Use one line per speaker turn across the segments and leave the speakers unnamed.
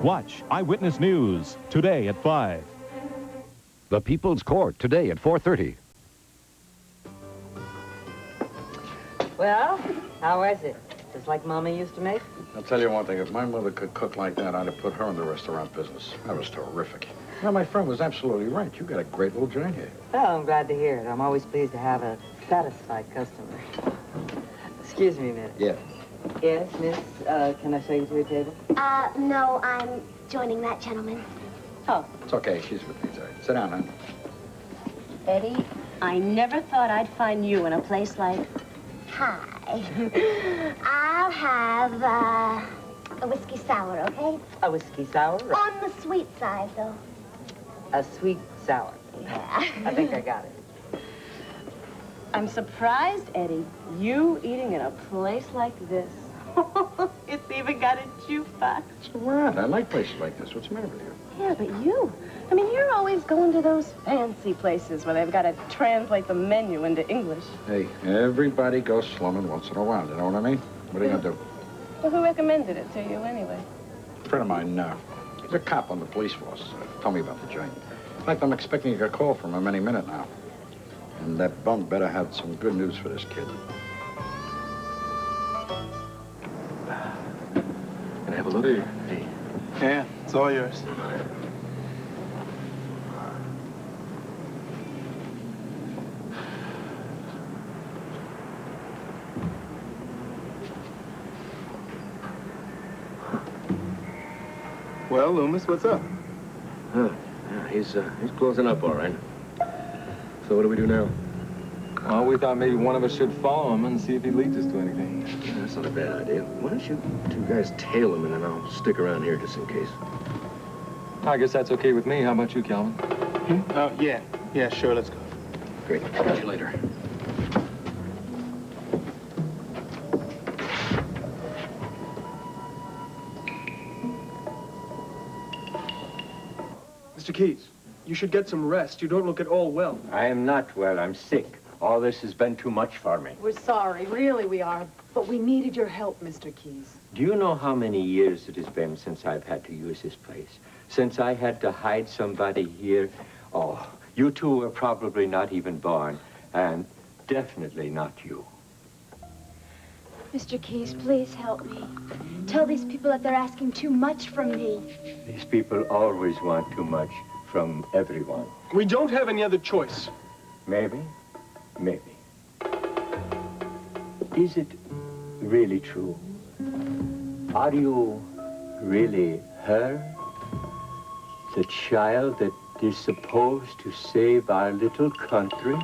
Watch Eyewitness News today at 5.
The People's Court today at 4:30.
Well, how was it? Just like Mama used to make?
I'll tell you one thing. If my mother could cook like that, I'd have put her in the restaurant business. That was terrific. Now, my friend was absolutely right. You got a great little joint here.
Well, I'm glad to hear it. I'm always pleased to have a satisfied customer. Excuse me a minute.
Yeah.
Yes, miss, can I show you to your table?
No, I'm joining that gentleman.
Oh.
It's okay. She's with me, Terry. Sit down, huh?
Eddie, I never thought I'd find you in a place like... Hi. I'll have, a whiskey sour, okay?
A whiskey sour?
On the sweet side, though.
A sweet sour.
Yeah.
I think I got it.
I'm surprised, Eddie, you eating in a place like this. It's even got a jukebox.
It's all right. I like places like this. What's the matter with you?
Yeah, but you, I mean, you're always going to those fancy places where they've got to translate the menu into English.
Hey, everybody goes slumming once in a while. You know what I mean? What are you going to do?
Well, who recommended it to you, anyway?
A friend of mine, he's a cop on the police force. Told me about the joint. In fact, I'm expecting a call from him any minute now. And that bum better have some good news for this kid.
Can I have a look? Hey.
Yeah, it's all yours. Well, Loomis, what's up?
Yeah, he's closing up all right. So what do we do now?
Well, we thought maybe one of us should follow him and see if he leads us to anything.
Yeah, that's not a bad idea. Why don't you two guys tail him and then I'll stick around here just in case.
I guess that's okay with me. How about you, Calvin?
Oh, yeah. Yeah, sure, let's go.
Great. Catch you later.
Mr. Keys, you should get some rest. You don't look at all well.
I am not well. I'm sick. All this has been too much for me.
We're sorry, really we are. But we needed your help, Mr. Keys.
Do you know how many years it has been since I've had to use this place? Since I had to hide somebody here? Oh, you two were probably not even born. And definitely not you.
Mr. Keys, please help me. Tell these people that they're asking too much from me.
These people always want too much from everyone.
We don't have any other choice.
Maybe. Maybe. Is it really true? Are you really her? The child that is supposed to save our little country?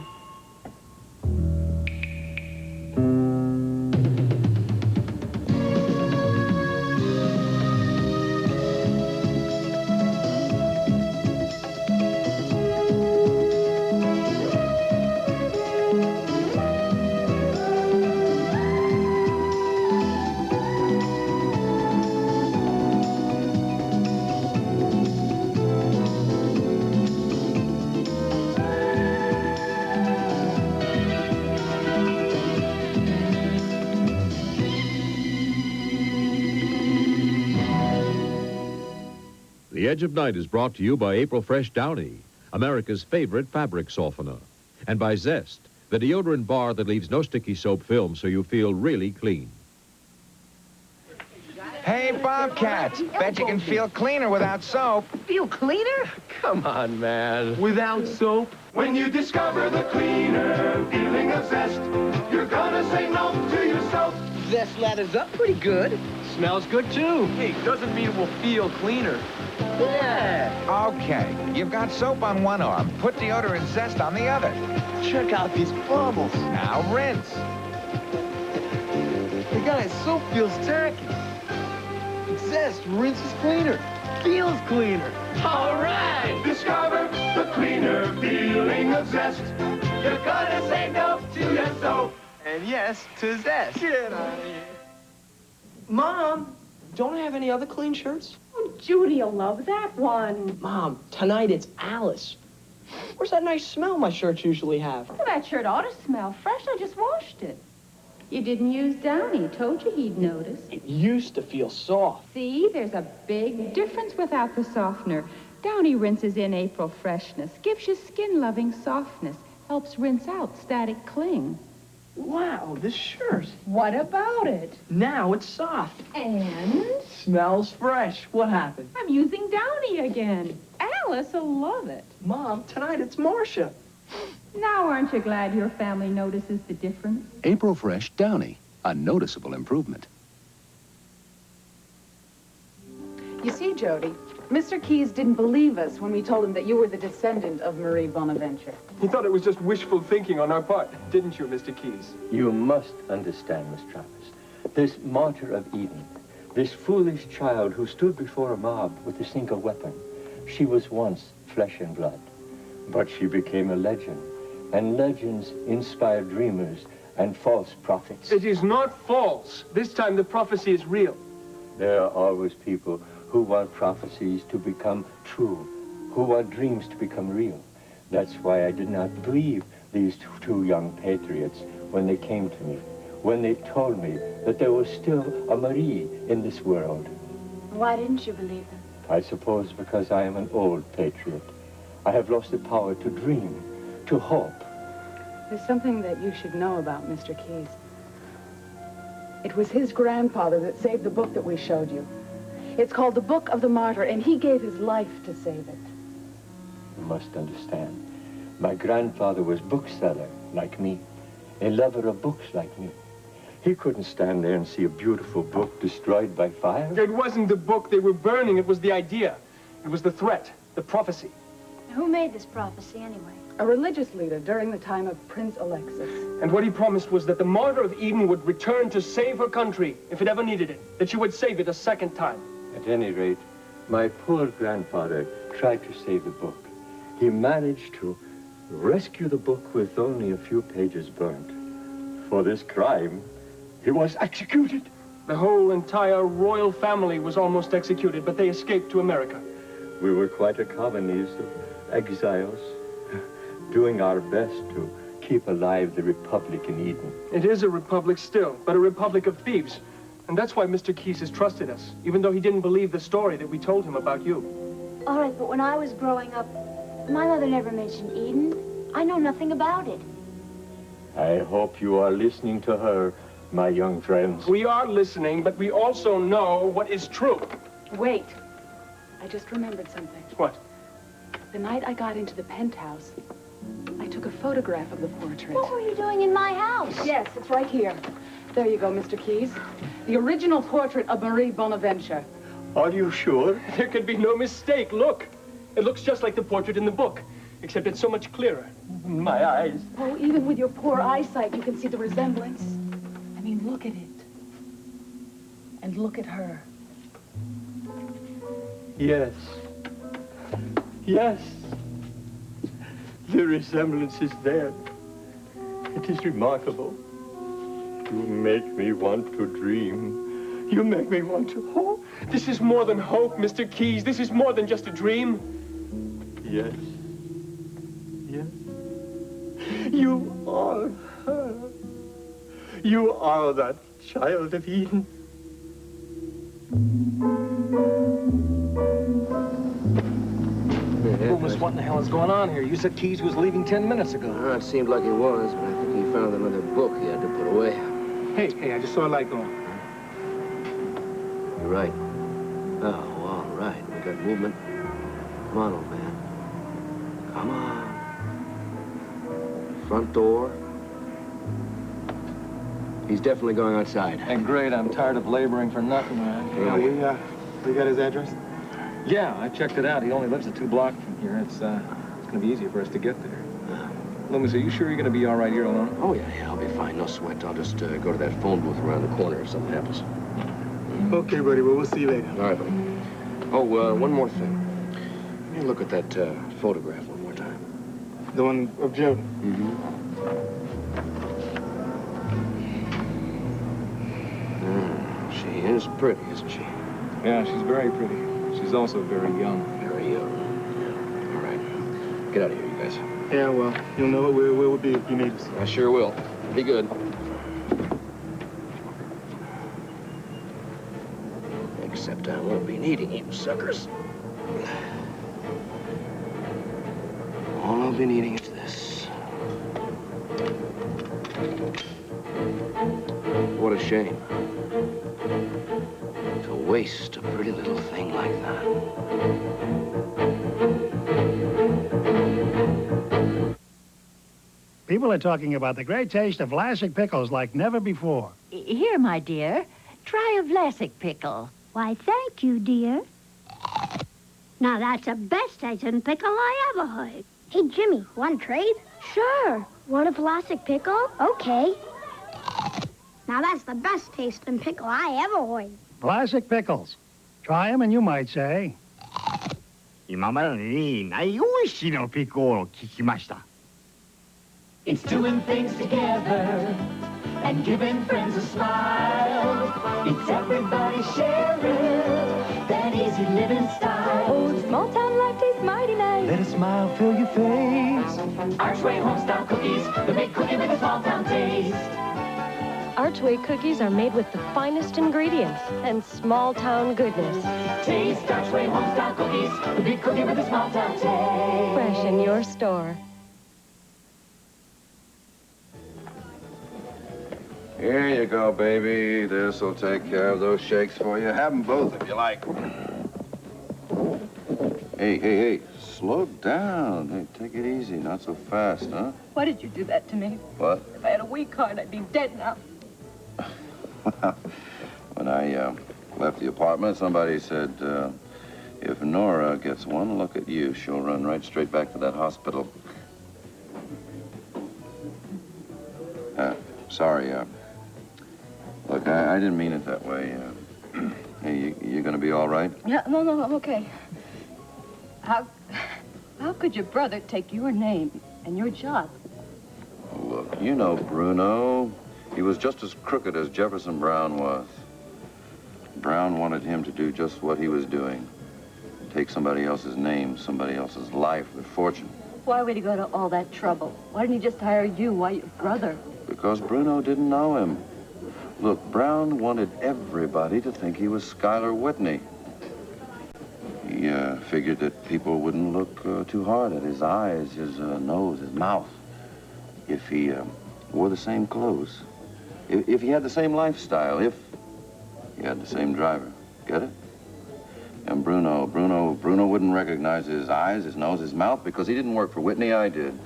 The Edge of Night is brought to you by April Fresh Downy, America's favorite fabric softener, and by Zest, the deodorant bar that leaves no sticky soap film so you feel really clean.
Hey, Bobcats, bet you can feel cleaner without soap.
Feel cleaner?
Come on, man.
Without soap?
When you discover the cleaner feeling of Zest, you're gonna say no to your soap.
Zest lathers up pretty good.
Smells good, too. Hey, doesn't mean we'll feel cleaner.
Yeah.
Okay, you've got soap on one arm. Put deodorant Zest on the other.
Check out these bubbles.
Now rinse.
Hey, guys, soap feels tacky. Zest rinses cleaner. Feels cleaner.
All right! Discover the cleaner feeling of Zest. You're gonna say no to your soap.
And yes, to Zest.
Get out of here. Mom, don't I have any other clean shirts?
Oh, Judy'll love that one.
Mom, tonight it's Alice. Where's that nice smell my shirts usually have?
Well, that shirt ought to smell fresh. I just washed it.
You didn't use Downy. Told you he'd notice.
It used to feel soft.
See, there's a big difference without the softener. Downy rinses in April freshness, gives you skin-loving softness, helps rinse out static cling.
Wow, this shirt.
What about it?
Now it's soft.
And?
Smells fresh. What happened?
I'm using Downy again. Alice will love it.
Mom, tonight it's Marcia.
Now aren't you glad your family notices the difference?
April Fresh Downy, a noticeable improvement.
You see, Jody, Mr. Keyes didn't believe us when we told him that you were the descendant of Marie Bonaventure.
He thought it was just wishful thinking on our part, didn't you, Mr. Keyes?
You must understand, Miss Travis. This martyr of Eden, this foolish child who stood before a mob with a single weapon, she was once flesh and blood. But she became a legend, and legends inspire dreamers and false prophets.
It is not false. This time the prophecy is real.
There are always people who want prophecies to become true, who want dreams to become real. That's why I did not believe these two young patriots when they came to me, when they told me that there was still a Marie in this world.
Why didn't you believe them?
I suppose because I am an old patriot. I have lost the power to dream, to hope.
There's something that you should know about Mr. Keyes. It was his grandfather that saved the book that we showed you. It's called The Book of the Martyr, and he gave his life to save it.
You must understand. My grandfather was bookseller, like me, a lover of books like me. He couldn't stand there and see a beautiful book destroyed by fire.
It wasn't the book they were burning, it was the idea. It was the threat, the prophecy.
Who made this prophecy, anyway?
A religious leader during the time of Prince Alexis.
And what he promised was that the martyr of Eden would return to save her country if it ever needed it, that she would save it a second time.
At any rate, my poor grandfather tried to save the book. He managed to rescue the book with only a few pages burnt. For this crime, he was executed.
The whole entire royal family was almost executed, but they escaped to America.
We were quite a colony of exiles, doing our best to keep alive the Republic in Eden.
It is a republic still, but a republic of thieves. And that's why Mr. Keyes has trusted us, even though he didn't believe the story that we told him about you.
All right, but when I was growing up, my mother never mentioned Eden. I know nothing about it.
I hope you are listening to her, my young friends.
We are listening, but we also know what is true.
Wait. I just remembered something.
What?
The night I got into the penthouse, I took a photograph of the portrait.
What were you doing in my house?
Yes, it's right here. There you go, Mr. Keyes. The original portrait of Marie Bonaventure.
Are you sure?
There could be no mistake. Look. It looks just like the portrait in the book, except it's so much clearer.
My eyes.
Oh, even with your poor eyesight, you can see the resemblance. I mean, look at it. And look at her.
Yes. Yes. The resemblance is there. It is remarkable. You make me want to dream. You make me want to hope.
This is more than hope, Mr. Keyes. This is more than just a dream.
Yes. Yes. You are her. You are that child of Eden.
Goodness, what in the hell is going on here? You said Keyes was leaving 10 minutes ago.
It seemed like he was, but I think he found another book he had to put away.
Hey, I just saw a light going.
You're right. Oh, all right. We got movement. Come on, old man. Come on. Front door. He's definitely going outside.
Hey, great. I'm tired of laboring for nothing, man.
Yeah, we got his address?
Yeah, I checked it out. He only lives 2 blocks from here. It's going to be easier for us to get there. Loomis, are you sure you're going to be all right here alone?
Oh, yeah, I'll be fine. No sweat. I'll just go to that phone booth around the corner if something happens.
Okay, buddy. Well, we'll see you later.
All right, buddy. Oh, one more thing. Let me look at that photograph one more time.
The one of Jody?
She is pretty, isn't she?
Yeah, she's very pretty. She's also very young.
Very young. Yeah. All right. Get out of here, you guys.
Yeah, well, you'll know where we'll be if you need us.
I sure will. Be good. eating, you suckers. All I've been eating is this. What a shame. To waste a pretty little thing like that.
People are talking about the great taste of Vlasic pickles like never before.
Here, my dear. Try a Vlasic pickle.
Why, thank you, dear. Now, that's the best tasting pickle I ever heard.
Hey, Jimmy, want to trade?
Sure.
Want a plastic pickle? Okay. Now, that's the best tasting pickle I ever heard.
Vlasic pickles. Try them and you might say.
今までにない美味しいのピコを聞きました。
It's doing things together and giving friends a smile. It's everybody sharing that easy living style.
Oh, small town life tastes mighty nice.
Let a smile fill your face.
Archway homestyle cookies, the big cookie with a small town taste.
Archway cookies are made with the finest ingredients and small town goodness.
Taste Archway homestyle cookies, the big cookie with a small town taste.
Fresh in your store.
Here you go, baby. This'll take care of those shakes for you. Have them both if you like. Hey. Slow down. Hey, take it easy. Not so fast, huh?
Why did you do that to me?
What?
If I had a weak heart, I'd be dead now.
When I left the apartment, somebody said, if Nora gets one look at you, she'll run right straight back to that hospital. Sorry, look, I didn't mean it that way. Hey, you gonna be all right?
Yeah, no, I'm okay. How could your brother take your name and your job?
Look, you know Bruno. He was just as crooked as Jefferson Brown was. Brown wanted him to do just what he was doing. Take somebody else's name, somebody else's life, their fortune.
Why would he go to all that trouble? Why didn't he just hire you? Why your brother?
Because Bruno didn't know him. Look, Brown wanted everybody to think he was Schuyler Whitney. He figured that people wouldn't look too hard at his eyes, his nose, his mouth. If he wore the same clothes, if he had the same lifestyle, if he had the same driver. Get it? And Bruno wouldn't recognize his eyes, his nose, his mouth because he didn't work for Whitney, I did.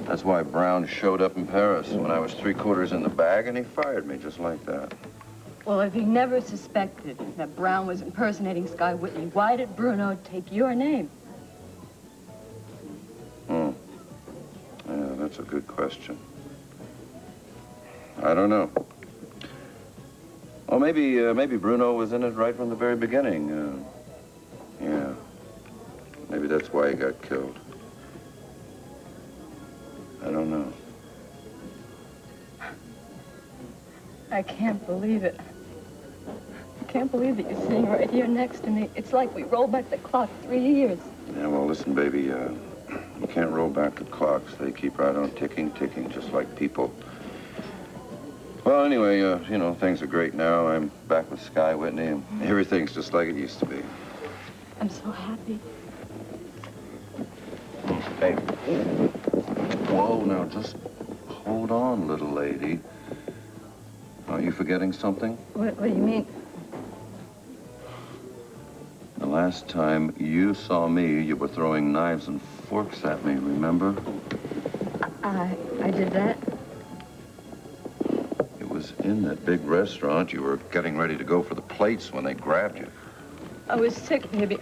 That's why Brown showed up in Paris when I was 3/4 in the bag, and he fired me just like that.
Well, if he never suspected that Brown was impersonating Sky Whitney, why did Bruno take your name?
Yeah, that's a good question. I don't know. Oh, maybe Bruno was in it right from the very beginning. Yeah. Maybe that's why he got killed. I don't know.
I can't believe it. I can't believe that you're sitting right here next to me. It's like we rolled back the clock 3 years.
Yeah, well, listen, baby, you can't roll back the clocks. They keep right on ticking, just like people. Well, anyway, things are great now. I'm back with Sky Whitney, and everything's just like it used to be.
I'm so happy.
Hey. Whoa, now, just hold on, little lady. Are you forgetting something?
What do you mean?
The last time you saw me, you were throwing knives and forks at me, remember?
I did that?
It was in that big restaurant. You were getting ready to go for the plates when they grabbed you.
I was sick, baby.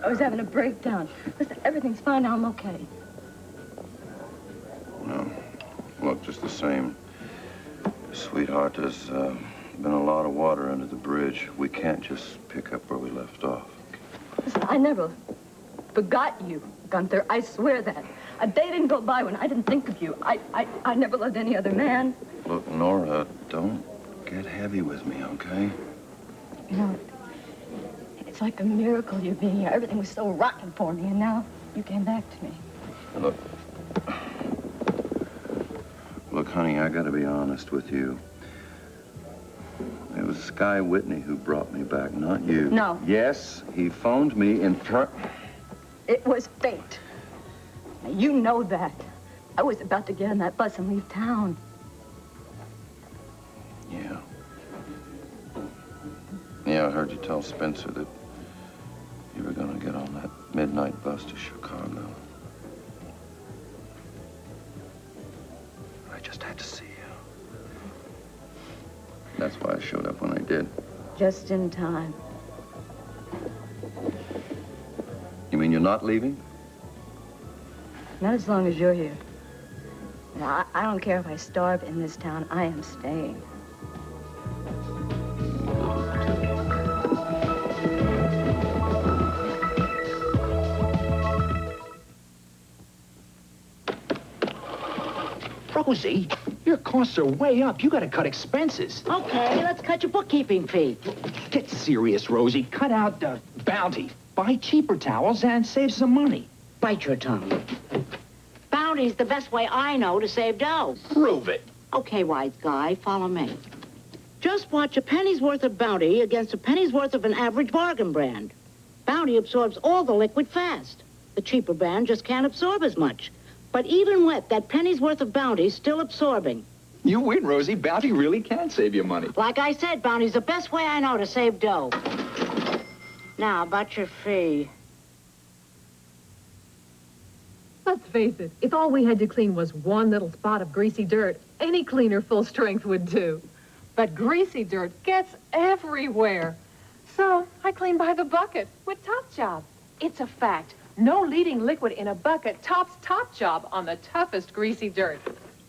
I was having a breakdown. Listen, everything's fine now. I'm okay.
No. Look, just the same. Sweetheart, there's been a lot of water under the bridge. We can't just pick up where we left off.
Listen, I never forgot you, Gunther. I swear that. A day didn't go by when I didn't think of you. I never loved any other man.
Look, Nora, don't get heavy with me, okay?
You know, it's like a miracle you being here. Everything was so rotten for me, and now you came back to me. Look,
honey, I gotta be honest with you. It was was Sky Whitney who brought me back, not you.
No.
Yes, he phoned me in
It was fate. You know that. I was about to get on that bus and leave town.
Yeah. Yeah, I heard you tell Spencer that you were gonna get on that midnight bus to Chicago. I just had to see you. That's why I showed up when I did.
Just in time.
You mean you're not leaving?
Not as long as you're here. Now, I don't care if I starve in this town. I am staying.
Rosie, your costs are way up. You gotta cut expenses.
Okay, let's cut your bookkeeping fee.
Get serious, Rosie. Cut out the bounty. Buy cheaper towels and save some money.
Bite your tongue. Bounty's the best way I know to save dough.
Prove it.
Okay, wise guy, follow me. Just watch a penny's worth of Bounty against a penny's worth of an average bargain brand. Bounty absorbs all the liquid fast. The cheaper brand just can't absorb as much. But even wet, that penny's worth of Bounty's still absorbing.
You win, Rosie. Bounty really can save you money.
Like I said, Bounty's the best way I know to save dough. Now, about your fee.
Let's face it, if all we had to clean was one little spot of greasy dirt, any cleaner full strength would do. But greasy dirt gets everywhere. So I clean by the bucket with Top Job. It's a fact. No leading liquid in a bucket tops Top Job on the toughest greasy dirt.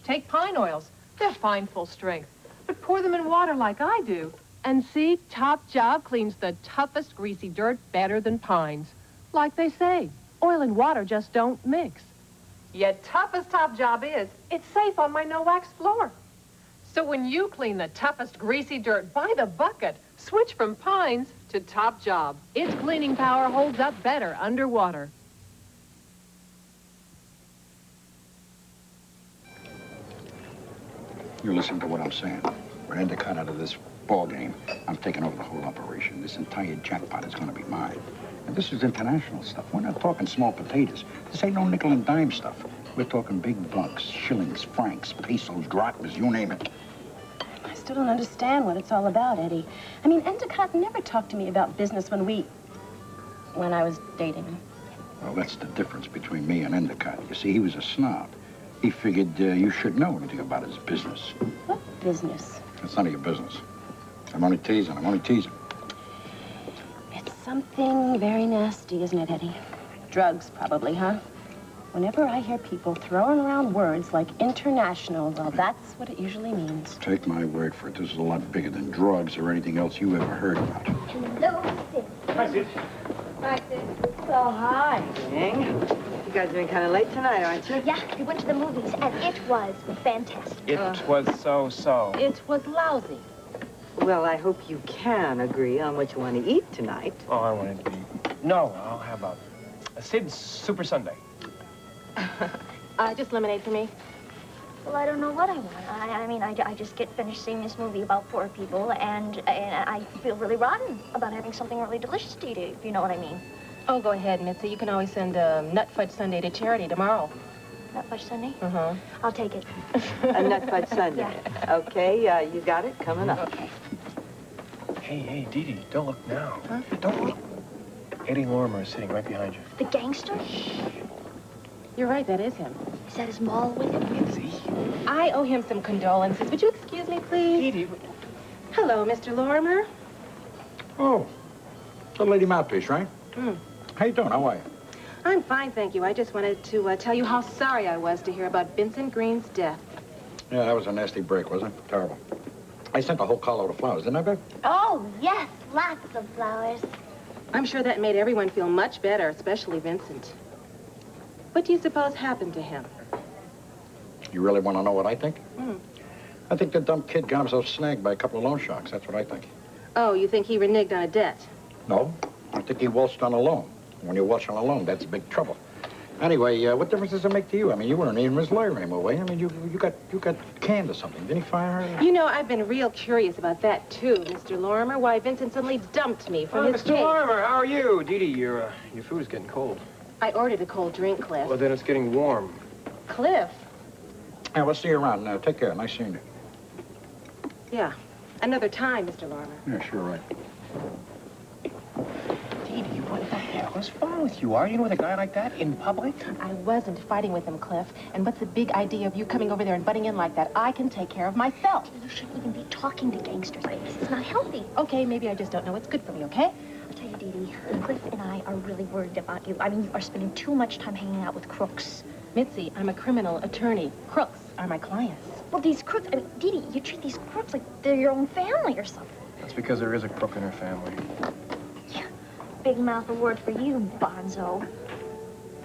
Take pine oils. They're fine full strength. But pour them in water like I do. And see, Top Job cleans the toughest greasy dirt better than pines. Like they say, oil and water just don't mix. Yet tough as Top Job is, it's safe on my no-wax floor. So when you clean the toughest greasy dirt by the bucket, switch from pines to Top Job. Its cleaning power holds up better underwater.
You listen to what I'm saying. We're in the cut out of this ball game. I'm taking over the whole operation. This entire jackpot is going to be mine. And this is international stuff. We're not talking small potatoes. This ain't no nickel and dime stuff. We're talking big bucks, shillings, francs, pesos, drachmas, you name it.
I still don't understand what it's all about, Eddie. I mean, Endicott never talked to me about business when I was dating him.
Well, that's the difference between me and Endicott. You see, he was a snob. He figured you should know anything about his business.
What business?
It's none of your business. I'm only teasing.
It's something very nasty, isn't it, Eddie? Drugs, probably, huh? Whenever I hear people throwing around words like international, well, that's what it usually means.
Take my word for it. This is a lot bigger than drugs or anything else you ever heard about.
Hello, Sid.
Hi, Sid.
Hi, Sid.
Oh, hi, gang. You guys are kind of late tonight, aren't you?
Yeah, we went to the movies, and it was fantastic.
It was so-so.
It was lousy.
Well, I hope you can agree on what you want to eat tonight.
Oh, I want to eat. No, I'll have a Sid's Super Sundae.
Just lemonade for me.
Well, I don't know what I want. I mean, I just get finished seeing this movie about poor people, and I feel really rotten about having something really delicious to eat, if you know what I mean.
Oh, go ahead, Mitzi. You can always send a nut fudge sundae to charity tomorrow.
Nut fudge sundae?
Uh-huh.
I'll take it.
A nut fudge sundae.
Yeah.
Okay, you got it coming up.
Okay.
Hey, Dee Dee, don't look now.
Huh?
Don't look. Eddie Lorimer is sitting right behind you.
The gangster?
You're right, that is him.
Is that his mall with him?
See?
I owe him some condolences. Would you excuse me, please?
Dee Dee.
Hello, Mr. Lorimer.
Oh, the lady mouthpiece, right? How you doing? How are you?
I'm fine, thank you. I just wanted to tell you how sorry I was to hear about Vincent Green's death.
Yeah, that was a nasty break, wasn't it? Terrible. I sent a whole carload of flowers, didn't I, Bev?
Oh, yes, lots of flowers.
I'm sure that made everyone feel much better, especially Vincent. What do you suppose happened to him?
You really want to know what I think? I think the dumb kid got himself snagged by a couple of loan sharks. That's what I think.
Oh, you think he reneged on a debt?
No, I think he waltzed on a loan. When you waltz on a loan, that's big trouble. Anyway, what difference does it make to you? I mean, you weren't even his lawyer anymore, were you? I mean, you got canned or something. Didn't he fire her?
You know, I've been real curious about that, too, Mr. Lorimer, why Vincent suddenly dumped me from his
Mr.
case.
Lorimer, how are you? Dee Dee, your food is getting cold.
I ordered a cold drink, Cliff.
Well, then it's getting warm.
Cliff?
Yeah, we'll see you around. Take care. Nice seeing you.
Yeah. Another time, Mr. Lorimer.
Yeah, sure, right.
Dee Dee, what the hell is wrong with you? Arguing with a guy like that in public?
I wasn't fighting with him, Cliff. And what's the big idea of you coming over there and butting in like that? I can take care of myself.
You shouldn't even be talking to gangsters like this. It's not healthy.
Okay, maybe I just don't know what's good for me, okay?
I'll tell you, Dee Dee, Cliff and I are really worried about you. I mean, you are spending too much time hanging out with crooks.
Mitzi, I'm a criminal attorney. Crooks are my clients.
Well, these crooks, I mean, Dee Dee, you treat these crooks like they're your own family or something.
That's because there is a crook in her family.
Big mouth award for you, bonzo.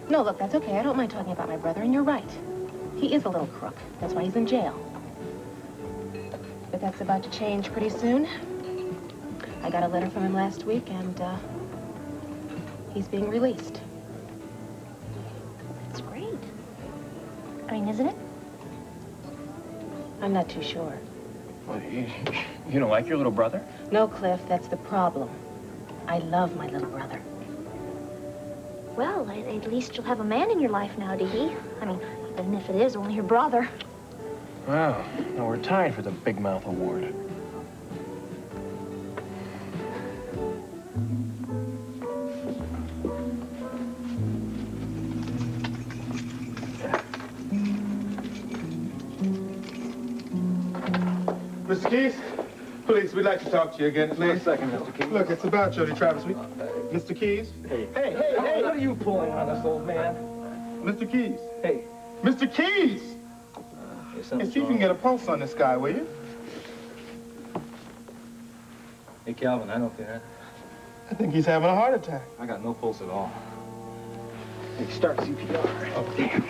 No, look, that's okay. I don't mind talking about my brother, and you're right. He is a little crook. That's why he's in jail. But that's about to change pretty soon. I got a letter from him last week, and, he's being released.
That's great. I mean, isn't it?
I'm not too sure.
Well, you don't like your little brother?
No, Cliff, that's the problem. I love my little brother.
Well, at least you'll have a man in your life now, Dee Dee. I mean, even if it is only your brother.
Wow. Now we're tied for the Big Mouth Award.
Mr. Keys? Police, we'd like to talk to you again, please.
Just a second, Mr. Keys.
Look, it's about Jody Travis. Mr. Keys?
Hey, what are you pulling on us, old man?
Mr. Keys?
Hey.
Mr. Keys! Hey, see if you can get a pulse on this guy, will you?
Hey, Calvin, I don't care.
I think he's having a heart attack.
I got no pulse at all.
Hey, start CPR.
Oh, damn.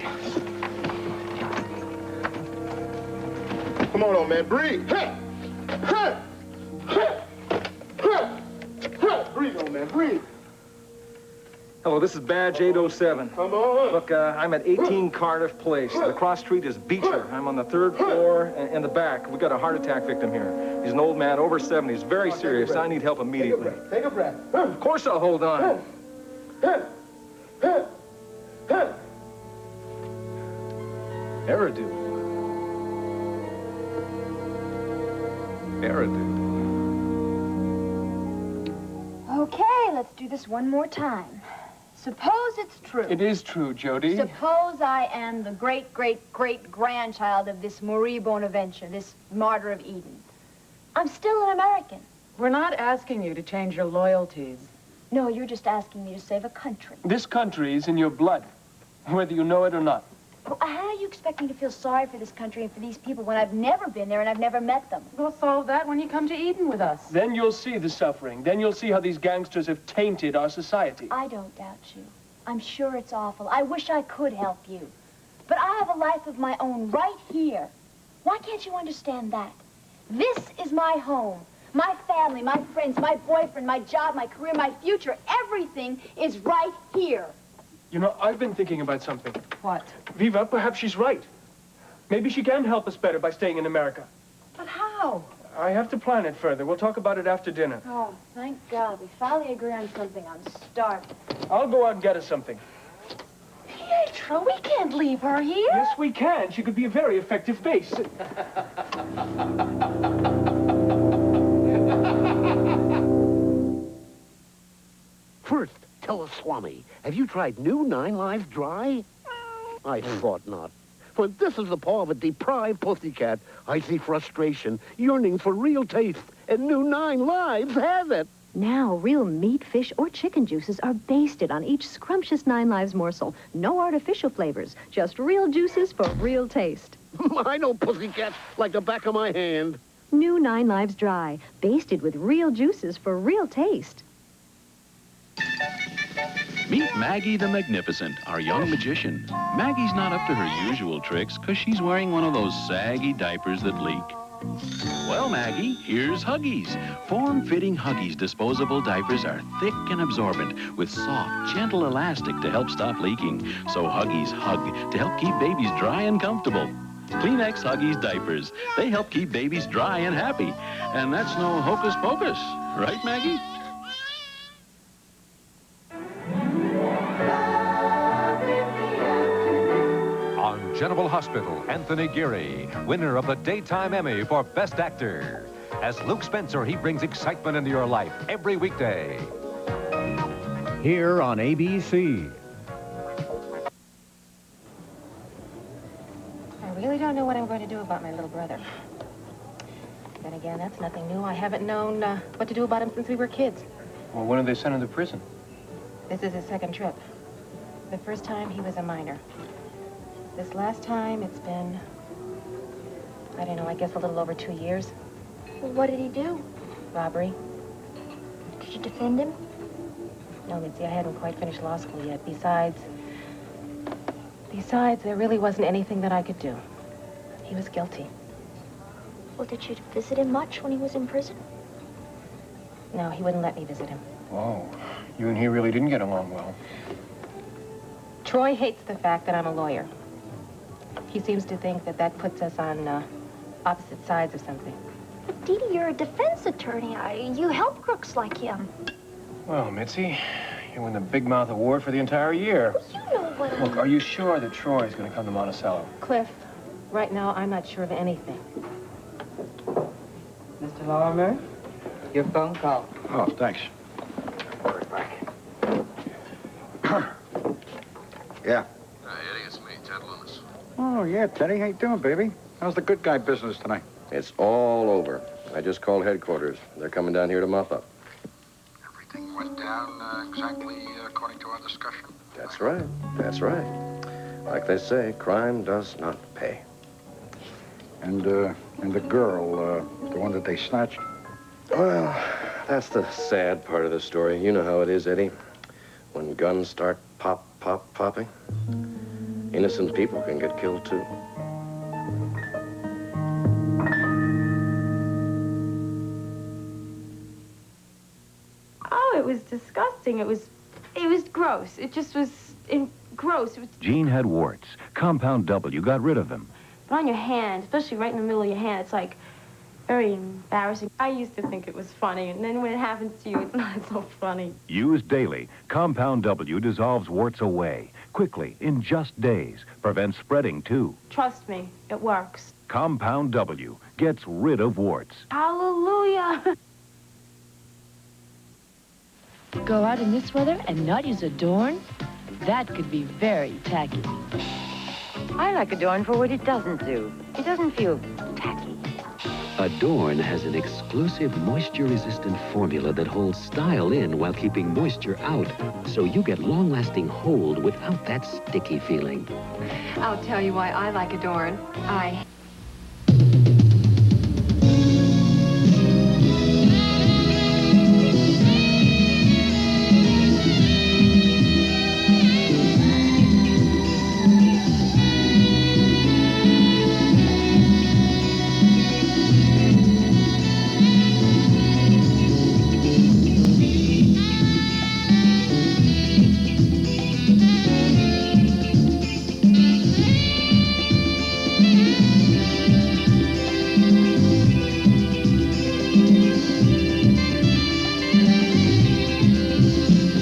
Come on, old man, breathe. Hey! Hey! Hey! Hey! Hey! Breathe, old man, breathe.
Hello, this is badge 807.
Come on.
Look, I'm at 18 Cardiff Place. The cross street is Beecher. I'm on the 3rd floor in the back. We got a heart attack victim here. He's an old man, over 70. He's very serious. I need help immediately.
Take a breath.
Of course I'll hold on. Eridu.
Okay, let's do this one more time. Suppose it's true.
It is true, Jody.
Suppose I am the great-great-great-grandchild of this Marie Bonaventure, this martyr of Eden. I'm still an American.
We're not asking you to change your loyalties.
No, you're just asking me to save a country.
This country is in your blood, whether you know it or not.
Well, how do you expect me to feel sorry for this country and for these people when I've never been there and I've never met them?
We'll solve that when you come to Eden with us.
Then you'll see the suffering. Then you'll see how these gangsters have tainted our society.
I don't doubt you. I'm sure it's awful. I wish I could help you. But I have a life of my own right here. Why can't you understand that? This is my home. My family, my friends, my boyfriend, my job, my career, my future. Everything is right here.
You know, I've been thinking about something.
What?
Viva, perhaps she's right. Maybe she can help us better by staying in America.
But how?
I have to plan it further. We'll talk about it after dinner.
Oh, thank God. We finally agree on something. I'm starving.
I'll go out and get us something.
Pietro, we can't leave her here.
Yes, we can. She could be a very effective base.
First, tell us, Swami, have you tried new 9 Lives Dry? I thought not. For this is the paw of a deprived pussycat. I see frustration, yearning for real taste, and new 9 Lives has it.
Now, real meat, fish, or chicken juices are basted on each scrumptious 9 Lives morsel. No artificial flavors, just real juices for real taste.
I know pussycats like the back of my hand.
New 9 Lives Dry, basted with real juices for real taste.
Meet Maggie the Magnificent, our young magician. Maggie's not up to her usual tricks because she's wearing one of those saggy diapers that leak. Well, Maggie, here's Huggies. Form-fitting Huggies disposable diapers are thick and absorbent with soft, gentle elastic to help stop leaking. So Huggies hug to help keep babies dry and comfortable. Kleenex Huggies diapers. They help keep babies dry and happy. And that's no hocus pocus. Right, Maggie?
On General Hospital, Anthony Geary, winner of the Daytime Emmy for Best Actor. As Luke Spencer, he brings excitement into your life every weekday.
Here on ABC.
I really don't know what I'm going to do about my little brother. Then again, that's nothing new. I haven't known what to do about him since we were kids.
Well, when did they send him to prison?
This is his second trip. The first time, he was a minor. This last time, it's been, I don't know, I guess a little over 2 years.
Well, what did he do?
Robbery.
Could you defend him?
No, Mitzi, I hadn't quite finished law school yet. Besides, there really wasn't anything that I could do. He was guilty.
Well, did you visit him much when he was in prison?
No, he wouldn't let me visit him.
Whoa. You and he really didn't get along well.
Troy hates the fact that I'm a lawyer. He seems to think that that puts us on opposite sides of something.
But, Dee Dee, you're a defense attorney. You help crooks like him.
Well, Mitzi, you win the Big Mouth Award for the entire year.
Well, you know what
Look, are you sure that Troy's going to come to Monticello?
Cliff, right now, I'm not sure of anything.
Mr. Lorimer, your phone call.
Oh, thanks. Yeah.
Eddie, it's me, Ted Loomis.
Oh, yeah, Teddy. How you doing, baby? How's the good guy business tonight?
It's all over. I just called headquarters. They're coming down here to mop up.
Everything went down exactly according to our discussion?
That's right. That's right. Like they say, crime does not pay.
And the girl, the one that they snatched?
Well, that's the sad part of the story. You know how it is, Eddie. When guns start popping, innocent people can get killed, too.
Oh, it was disgusting. It was gross. It just was gross. It was...
Jean had warts. Compound W got rid of them.
But on your hand, especially right in the middle of your hand, it's like very embarrassing. I used to think it was funny, and then when it happens to you, it's not so funny.
Used daily, Compound W dissolves warts away, quickly, in just days. Prevents spreading, too.
Trust me, it works.
Compound W gets rid of warts.
Hallelujah!
Go out in this weather and not use Adorn? That could be very tacky.
I like Adorn for what it doesn't do. It doesn't feel tacky.
Adorn has an exclusive moisture-resistant formula that holds style in while keeping moisture out, so you get long-lasting hold without that sticky feeling.
I'll tell you why I like Adorn. I